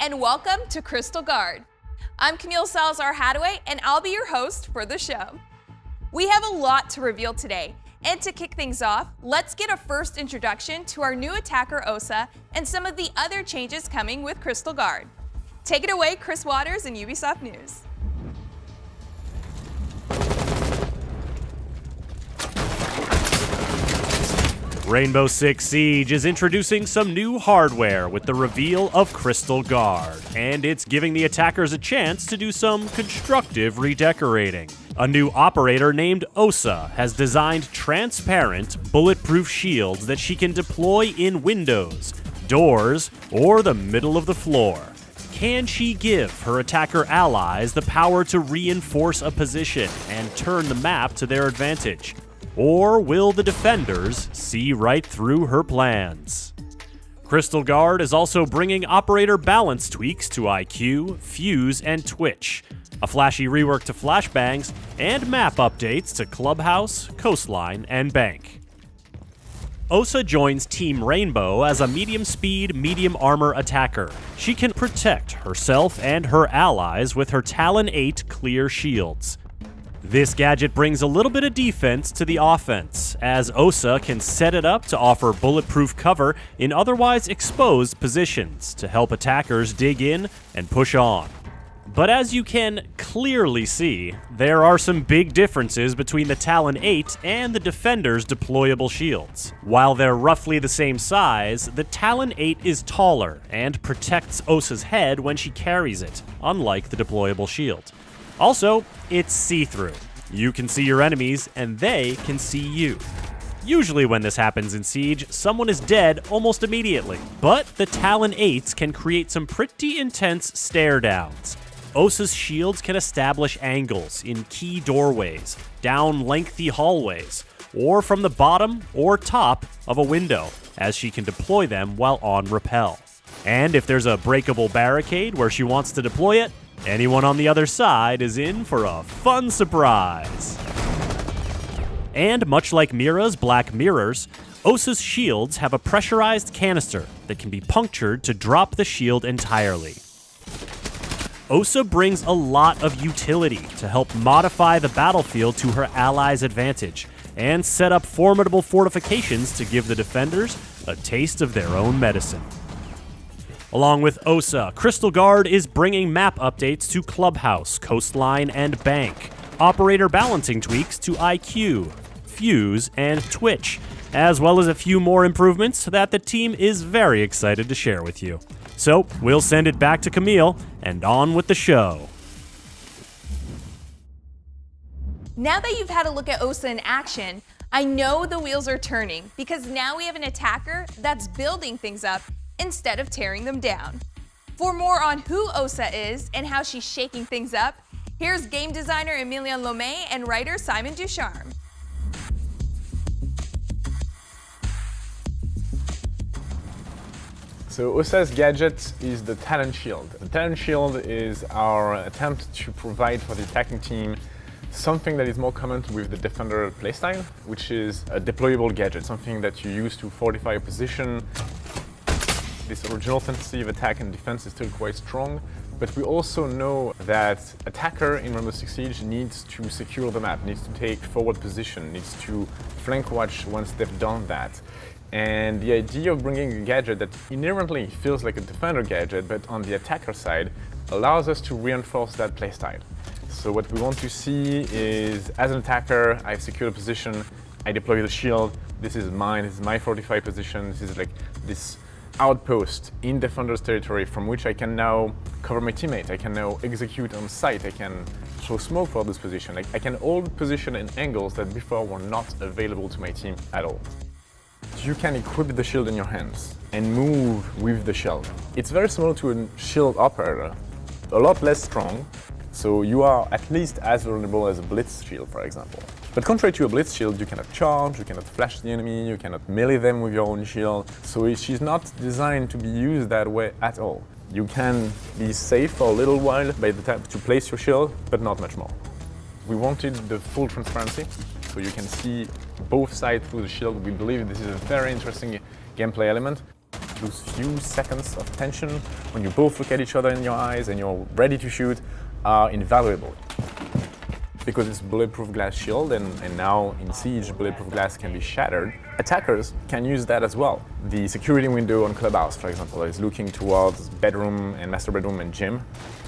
and welcome to Crystal Guard. I'm Camille Salazar-Hadaway, and I'll be your host for the show. We have a lot to reveal today, and to kick things off, let's get a first introduction to our new attacker Osa and some of the other changes coming with Crystal Guard. Take it away, Chris Waters in Ubisoft News. Rainbow Six Siege is introducing some new hardware with the reveal of Crystal Guard, and it's giving the attackers a chance to do some constructive redecorating. A new operator named Osa has designed transparent, bulletproof shields that she can deploy in windows, doors, or the middle of the floor. Can she give her attacker allies the power to reinforce a position and turn the map to their advantage? Or will the defenders see right through her plans? Crystal Guard is also bringing operator balance tweaks to IQ, Fuse, and Twitch, a flashy rework to flashbangs, and map updates to Clubhouse, Coastline, and Bank. Osa joins Team Rainbow as a medium-speed, medium-armor attacker. She can protect herself and her allies with her Talon 8 clear shields. This gadget brings a little bit of defense to the offense, as Osa can set it up to offer bulletproof cover in otherwise exposed positions to help attackers dig in and push on. But as you can clearly see, there are some big differences between the Talon 8 and the Defender's deployable shields. While they're roughly the same size, the Talon 8 is taller and protects Osa's head when she carries it, unlike the deployable shield. Also, it's see-through. You can see your enemies, and they can see you. Usually when this happens in Siege, someone is dead almost immediately, but the Talon 8s can create some pretty intense stare-downs. Osa's shields can establish angles in key doorways, down lengthy hallways, or from the bottom or top of a window, as she can deploy them while on rappel. And if there's a breakable barricade where she wants to deploy it, anyone on the other side is in for a fun surprise. And much like Mira's Black Mirrors, Osa's shields have a pressurized canister that can be punctured to drop the shield entirely. Osa brings a lot of utility to help modify the battlefield to her allies' advantage and set up formidable fortifications to give the defenders a taste of their own medicine. Along with Osa, Crystal Guard is bringing map updates to Clubhouse, Coastline, and Bank, operator balancing tweaks to IQ, Fuse, and Twitch, as well as a few more improvements that the team is very excited to share with you. So, we'll send it back to Camille, and on with the show. Now that you've had a look at Osa in action, I know the wheels are turning because now we have an attacker that's building things up instead of tearing them down. For more on who Osa is and how she's shaking things up, here's game designer Emilian Lomé and writer Simon Ducharme. So Osa's gadget is the Talon Shield. The Talon Shield is our attempt to provide for the attacking team something that is more common with the Defender playstyle, which is a deployable gadget, something that you use to fortify a position. This original tendency of attack and defense is still quite strong, but we also know that attacker in Rainbow Six Siege needs to secure the map, needs to take forward position, needs to flank watch once they've done that. And the idea of bringing a gadget that inherently feels like a defender gadget, but on the attacker side, allows us to reinforce that playstyle. So what we want to see is, as an attacker, I've secured a position, I deploy the shield, this is mine, this is my fortified position, this is like this outpost in defender's territory from which I can now cover my teammate, I can now execute on site, I can throw smoke for this position, I can hold position and angles that before were not available to my team at all. You can equip the shield in your hands and move with the shield. It's very similar to a shield operator, a lot less strong, so you are at least as vulnerable as a blitz shield, for example. But contrary to a blitz shield, you cannot charge, you cannot flash the enemy, you cannot melee them with your own shield, so she's not designed to be used that way at all. You can be safe for a little while by the time to place your shield, but not much more. We wanted the full transparency, so you can see both sides through the shield. We believe this is a very interesting gameplay element. those few seconds of tension when you both look at each other in your eyes and you're ready to shoot are invaluable. Because it's bulletproof glass shield and now in Siege bulletproof glass can be shattered, attackers can use that as well. The security window on Clubhouse, for example, is looking towards bedroom and master bedroom and gym,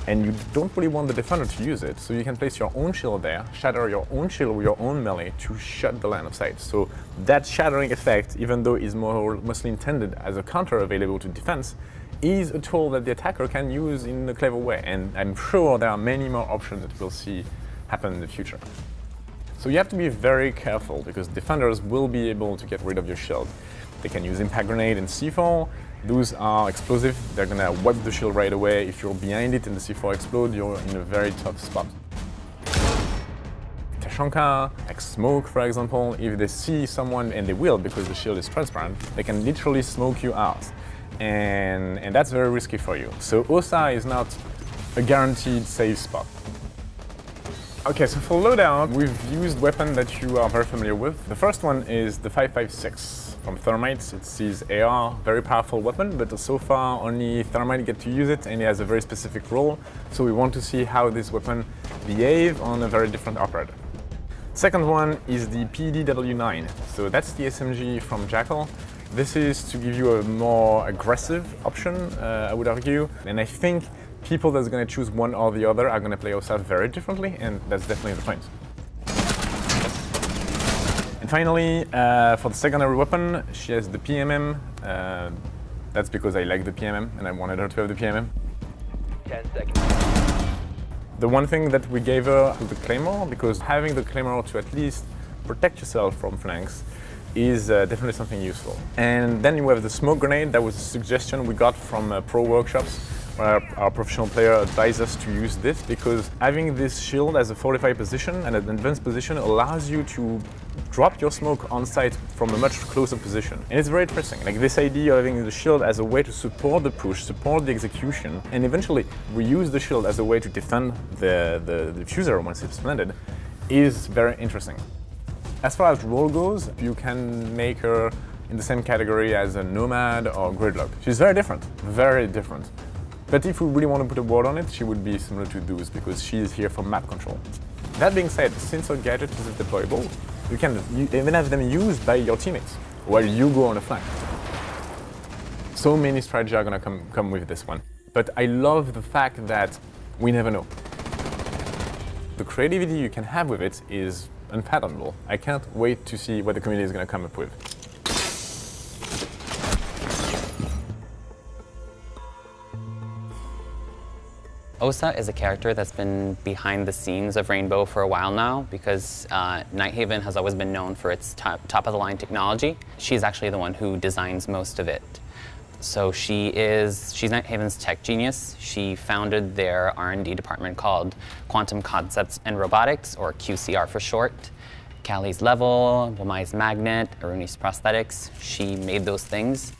and you don't really want the defender to use it, so you can place your own shield there, shatter your own shield with your own melee to shut the line of sight. So that shattering effect, even though is mostly intended as a counter available to defense, is a tool that the attacker can use in a clever way, and I'm sure there are many more options that we'll see happen in the future. So you have to be very careful because defenders will be able to get rid of your shield. They can use impact grenade and C4. Those are explosive. They're gonna wipe the shield right away. If you're behind it and the C4 explodes, you're in a very tough spot. Tashanka, like smoke for example, if they see someone, and they will because the shield is transparent, they can literally smoke you out. And that's very risky for you. So OSA is not a guaranteed safe spot. Okay, so for loadout, we've used weapons that you are very familiar with. The first one is the 5.56 from Thermite. It's his AR, very powerful weapon, but so far only Thermite get to use it, and it has a very specific role. So we want to see how this weapon behaves on a very different operator. Second one is the PDW9. So that's the SMG from Jackal. This is to give you a more aggressive option, I would argue, and I think people that's going to choose one or the other are going to play OSA very differently, and that's definitely the point. And finally, for the secondary weapon, she has the PMM. That's because I like the PMM, and I wanted her to have the PMM. 10 seconds. The one thing that we gave her was the Claymore, because having the Claymore to at least protect yourself from flanks is definitely something useful. And then you have the smoke grenade. That was a suggestion we got from pro workshops, where our professional player advised us to use this, because having this shield as a fortified position and an advanced position allows you to drop your smoke on site from a much closer position. And it's very interesting, like this idea of having the shield as a way to support the push, support the execution, and eventually reuse the shield as a way to defend the diffuser once it's planted is very interesting. As far as role goes, you can make her in the same category as a Nomad or Gridlock. She's very different, very different. But if we really want to put a word on it, she would be similar to those because she is here for map control. That being said, since her gadget is deployable, you can even have them used by your teammates while you go on a flank. So many strategies are going to come with this one. But I love the fact that we never know. The creativity you can have with it is unfathomable. I can't wait to see what the community is going to come up with. OSA is a character that's been behind the scenes of Rainbow for a while now because Nighthaven has always been known for its top-of-the-line technology. She's actually the one who designs most of it. So she's Nighthaven's tech genius. She founded their R&D department called Quantum Concepts and Robotics, or QCR for short. Kali's Level, Wamai's Magnet, Aruni's Prosthetics. She made those things.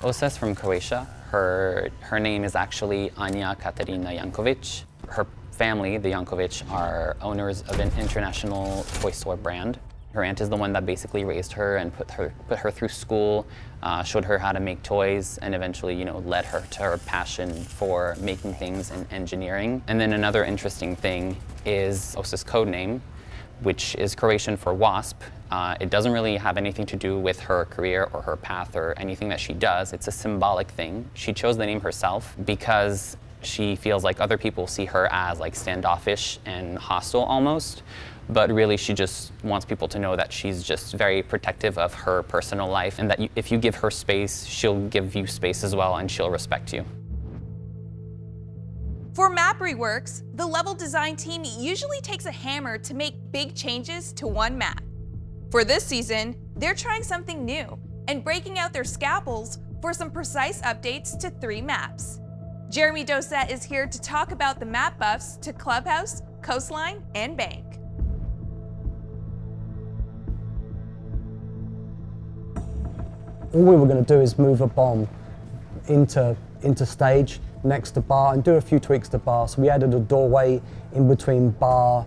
OSA's from Croatia. Her name is actually Anja Katarina Jankovic. Her family, the Jankovic, are owners of an international toy store brand. Her aunt is the one that basically raised her and put her through school, showed her how to make toys, and eventually, led her to her passion for making things and engineering. And then another interesting thing is OSA's code name, which is Croatian for wasp. It doesn't really have anything to do with her career or her path or anything that she does. It's a symbolic thing. She chose the name herself because she feels like other people see her as like standoffish and hostile almost, but really she just wants people to know that she's just very protective of her personal life and that if you give her space, she'll give you space as well and she'll respect you. For map reworks, the level design team usually takes a hammer to make big changes to one map. For this season, they're trying something new and breaking out their scalpels for some precise updates to 3 maps. Jeremy Doucette is here to talk about the map buffs to Clubhouse, Coastline, and Bank. All we were going to do is move a bomb into stage next to bar and do a few tweaks to bar. So we added a doorway in between bar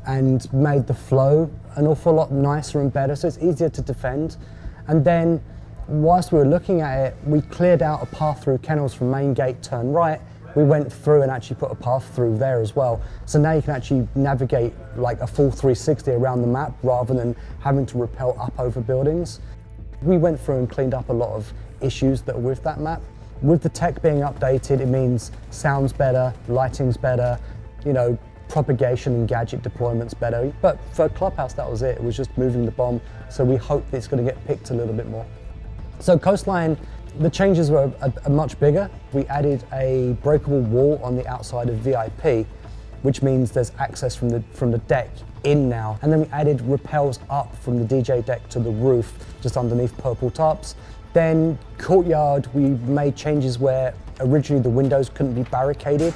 and made the flow an awful lot nicer and better, so it's easier to defend. And then Whilst we were looking at it, we cleared out a path through kennels from main gate, turn right. We went through and actually put a path through there as well. So now you can actually navigate like a full 360 around the map rather than having to rappel up over buildings. We went through and cleaned up a lot of issues that are with that map. With the tech being updated, it means sound's better, lighting's better, propagation and gadget deployment's better. But for Clubhouse, that was it. It was just moving the bomb. So we hope it's going to get picked a little bit more. So Coastline, the changes were much bigger. We added a breakable wall on the outside of VIP, which means there's access from the deck in now. And then we added rappels up from the DJ deck to the roof, just underneath purple tarps. Then Courtyard, we made changes where originally the windows couldn't be barricaded.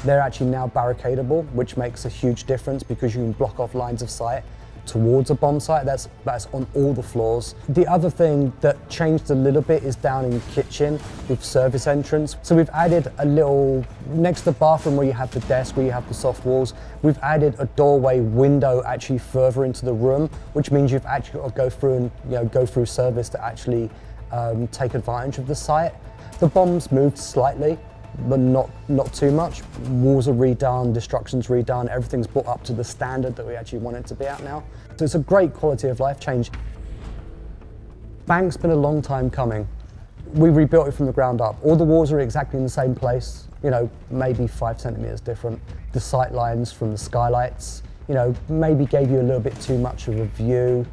They're actually now barricadable, which makes a huge difference because you can block off lines of sight towards a bomb site. That's on all the floors. The other thing that changed a little bit is down in kitchen with service entrance. So we've added a little, next to the bathroom where you have the desk, where you have the soft walls, we've added a doorway window actually further into the room, which means you've actually got to go through and go through service to actually take advantage of the site. The bombs moved slightly, but not too much. Walls are redone, destruction's redone, everything's brought up to the standard that we actually want it to be at now. So it's a great quality of life change. Bank's been a long time coming. We rebuilt it from the ground up. All the walls are exactly in the same place, maybe 5 centimeters different. The sight lines from the skylights, maybe gave you a little bit too much of a view.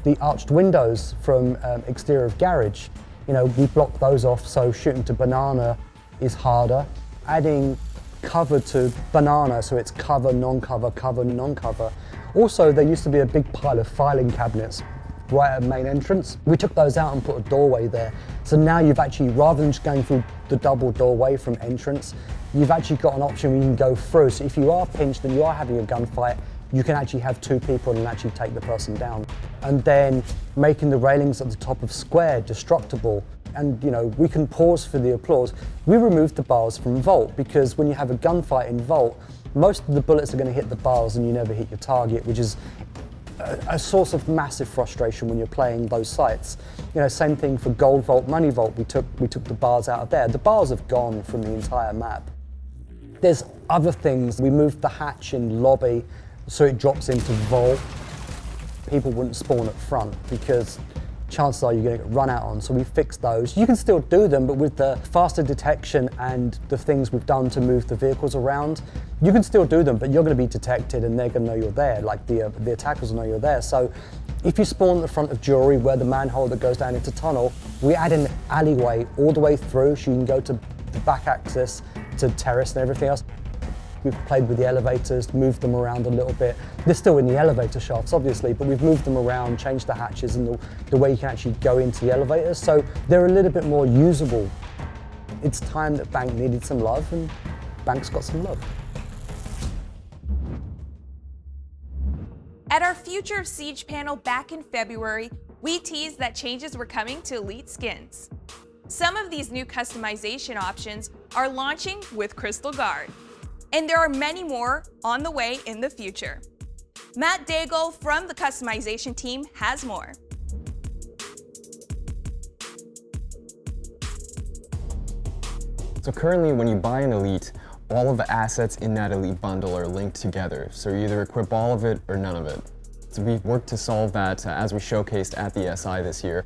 The arched windows from exterior of garage, we blocked those off, so shooting to banana is harder. Adding cover to banana, so it's cover, non-cover, cover, non-cover. Also, there used to be a big pile of filing cabinets right at main entrance. We took those out and put a doorway there. So now you've actually, rather than just going through the double doorway from entrance, you've actually got an option where you can go through. So if you are pinched and you are having a gunfight, you can actually have 2 people and actually take the person down. And then making the railings at the top of square destructible. And we can pause for the applause. We removed the bars from Vault because when you have a gunfight in Vault, most of the bullets are going to hit the bars and you never hit your target, which is a source of massive frustration when you're playing those sites. Same thing for Gold Vault, Money Vault. We took the bars out of there. The bars have gone from the entire map. There's other things. We moved the hatch in lobby so it drops into Vault. People wouldn't spawn at front because chances are you're going to get run out on, so we fixed those. You can still do them, but with the faster detection and the things we've done to move the vehicles around, you can still do them, but you're going to be detected and they're going to know you're there, like the attackers will know you're there. So if you spawn at the front of Jewelry where the manhole that goes down into tunnel, we add an alleyway all the way through so you can go to the back access to terrace and everything else. We've played with the elevators, moved them around a little bit. They're still in the elevator shafts, obviously, but we've moved them around, changed the hatches and the way you can actually go into the elevators. So they're a little bit more usable. It's time that Bank needed some love, and Bank's got some love. At our Future of Siege panel back in February, we teased that changes were coming to Elite skins. Some of these new customization options are launching with Crystal Guard. And there are many more on the way in the future. Matt Daigle from the customization team has more. So currently when you buy an Elite, all of the assets in that Elite bundle are linked together. So you either equip all of it or none of it. So we've worked to solve that as we showcased at the SI this year.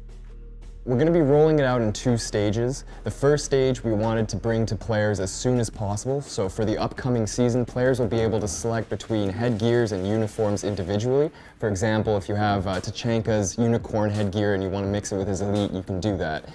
We're going to be rolling it out in 2 stages. The first stage we wanted to bring to players as soon as possible, so for the upcoming season, players will be able to select between headgears and uniforms individually. For example, if you have Tachanka's unicorn headgear and you want to mix it with his Elite, you can do that.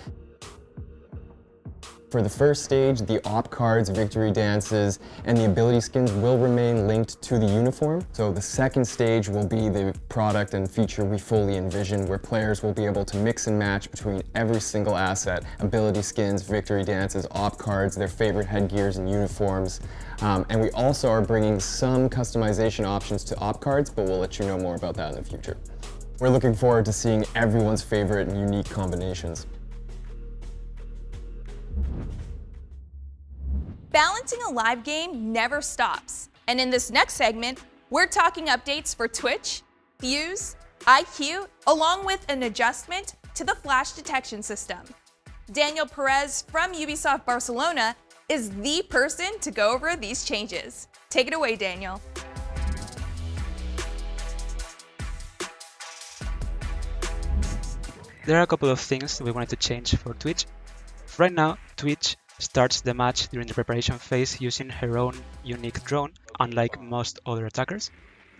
For the first stage, the op cards, victory dances, and the ability skins will remain linked to the uniform. So the second stage will be the product and feature we fully envision, where players will be able to mix and match between every single asset, ability skins, victory dances, op cards, their favorite headgears and uniforms. And we also are bringing some customization options to op cards, but we'll let you know more about that in the future. We're looking forward to seeing everyone's favorite and unique combinations. Balancing a live game never stops. And in this next segment, we're talking updates for Twitch, Fuse, IQ, along with an adjustment to the flash detection system. Daniel Perez from Ubisoft Barcelona is the person to go over these changes. Take it away, Daniel. There are a couple of things that we wanted to change for Twitch. Right now, Twitch starts the match during the preparation phase using her own unique drone, unlike most other attackers.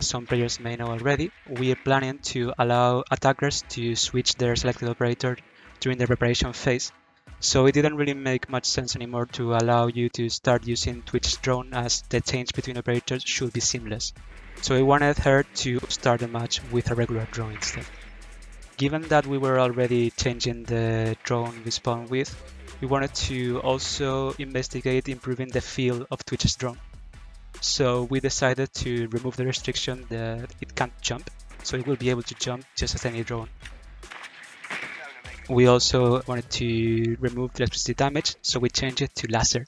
Some players may know already, we are planning to allow attackers to switch their selected operator during the preparation phase. So it didn't really make much sense anymore to allow you to start using Twitch's drone, as the change between operators should be seamless. So we wanted her to start the match with a regular drone instead. Given that we were already changing the drone we spawn with, we wanted to also investigate improving the feel of Twitch's drone. So we decided to remove the restriction that it can't jump, so it will be able to jump just as any drone. We also wanted to remove the electricity damage, so we changed it to laser,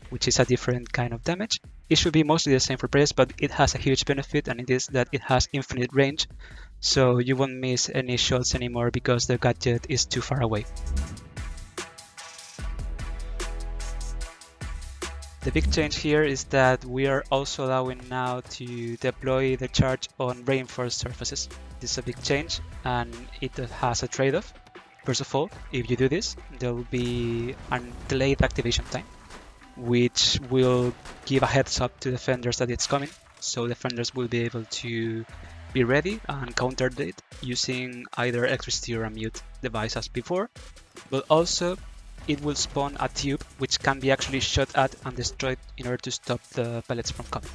which is a different kind of damage. It should be mostly the same for players, but it has a huge benefit, and it is that it has infinite range, so you won't miss any shots anymore because the gadget is too far away. The big change here is that we are also allowing now to deploy the charge on reinforced surfaces. This is a big change, and it has a trade-off. First of all, if you do this, there will be a delayed activation time, which will give a heads up to defenders that it's coming, so defenders will be able to be ready and counter it using either electricity or a mute device as before, but also it will spawn a tube which can be actually shot at and destroyed in order to stop the pellets from coming.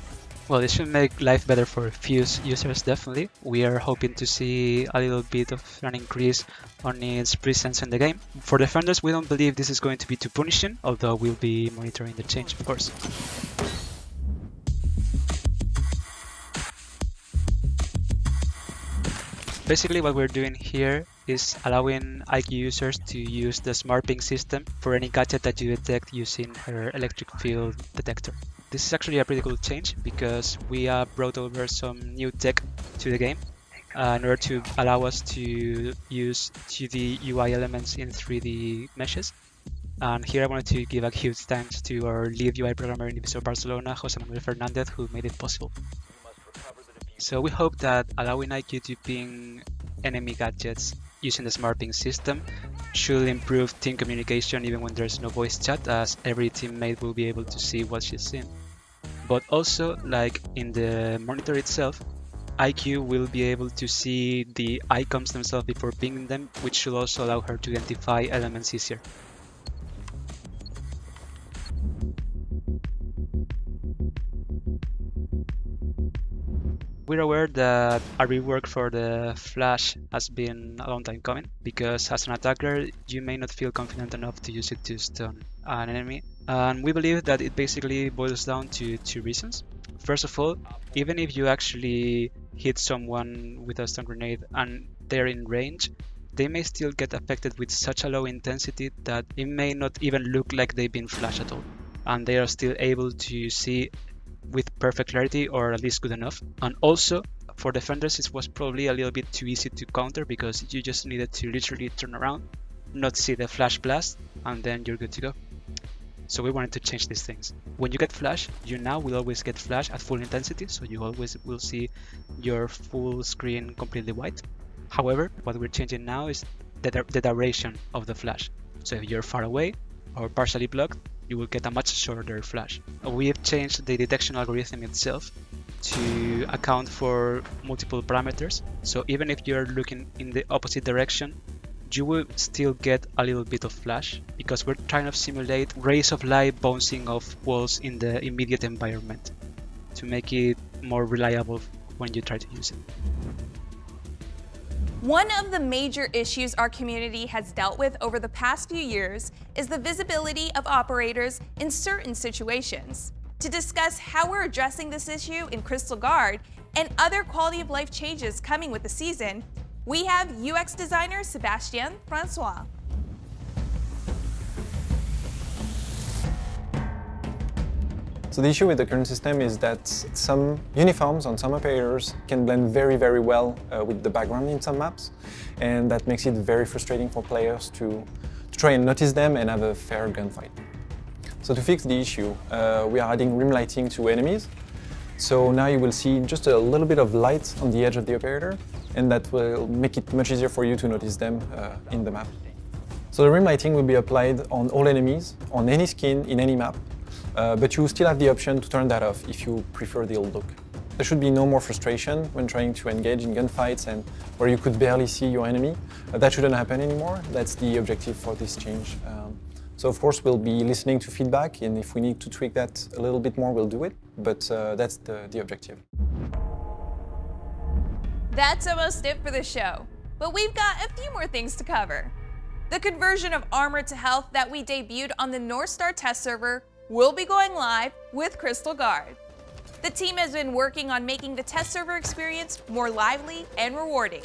Well, this should make life better for Fuse users, definitely. We are hoping to see a little bit of an increase on its presence in the game. For defenders, we don't believe this is going to be too punishing, although we'll be monitoring the change, of course. Basically, what we're doing here is allowing IQ users to use the smart ping system for any gadget that you detect using her electric field detector. This is actually a pretty cool change because we brought over some new tech to the game in order to allow us to use 2D UI elements in 3D meshes. And here I wanted to give a huge thanks to our lead UI programmer in Ubisoft Barcelona, Jose Manuel Fernandez, who made it possible. So we hope that allowing IQ to ping enemy gadgets using the smart ping system should improve team communication even when there's no voice chat, as every teammate will be able to see what she's seeing. But also, like in the monitor itself, IQ will be able to see the icons themselves before pinging them, which should also allow her to identify elements easier. We're aware that a rework for the flash has been a long time coming, because as an attacker you may not feel confident enough to use it to stun an enemy, and we believe that it basically boils down to two reasons. First of all, even if you actually hit someone with a stun grenade and they're in range, they may still get affected with such a low intensity that it may not even look like they've been flashed at all, and they are still able to see with perfect clarity, or at least good enough. And also, for defenders, it was probably a little bit too easy to counter because you just needed to literally turn around, not see the flash blast, and then you're good to go. So we wanted to change these things. When you get flash, you now will always get flash at full intensity, so you always will see your full screen completely white. However, what we're changing now is the duration of the flash. So if you're far away or partially blocked, you will get a much shorter flash. We have changed the detection algorithm itself to account for multiple parameters. So even if you're looking in the opposite direction, you will still get a little bit of flash, because we're trying to simulate rays of light bouncing off walls in the immediate environment to make it more reliable when you try to use it. One of the major issues our community has dealt with over the past few years is the visibility of operators in certain situations. To discuss how we're addressing this issue in Crystal Guard and other quality of life changes coming with the season, we have UX designer Sébastien Francois. So the issue with the current system is that some uniforms on some operators can blend very, very well with the background in some maps, and that makes it very frustrating for players to try and notice them and have a fair gunfight. So to fix the issue, we are adding rim lighting to enemies. So now you will see just a little bit of light on the edge of the operator, and that will make it much easier for you to notice them in the map. So the rim lighting will be applied on all enemies, on any skin, in any map, but you still have the option to turn that off if you prefer the old look. There should be no more frustration when trying to engage in gunfights and where you could barely see your enemy. That shouldn't happen anymore. That's the objective for this change. So of course we'll be listening to feedback, and if we need to tweak that a little bit more, we'll do it, but that's the objective. That's almost it for the show, but we've got a few more things to cover. The conversion of Armor to Health that we debuted on the North Star test server will be going live with Crystal Guard. The team has been working on making the test server experience more lively and rewarding.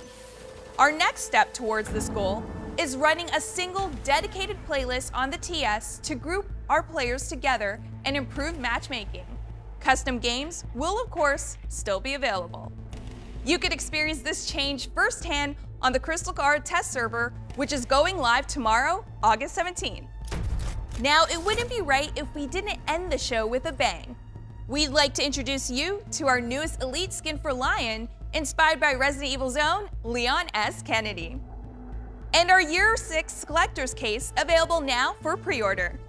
Our next step towards this goal is running a single dedicated playlist on the TS to group our players together and improve matchmaking. Custom games will, of course, still be available. You could experience this change firsthand on the Crystal Guard test server, which is going live tomorrow, August 17th. Now, it wouldn't be right if we didn't end the show with a bang. We'd like to introduce you to our newest elite skin for Lion, inspired by Resident Evil's own Leon S. Kennedy. And our Year 6 collector's case available now for pre-order.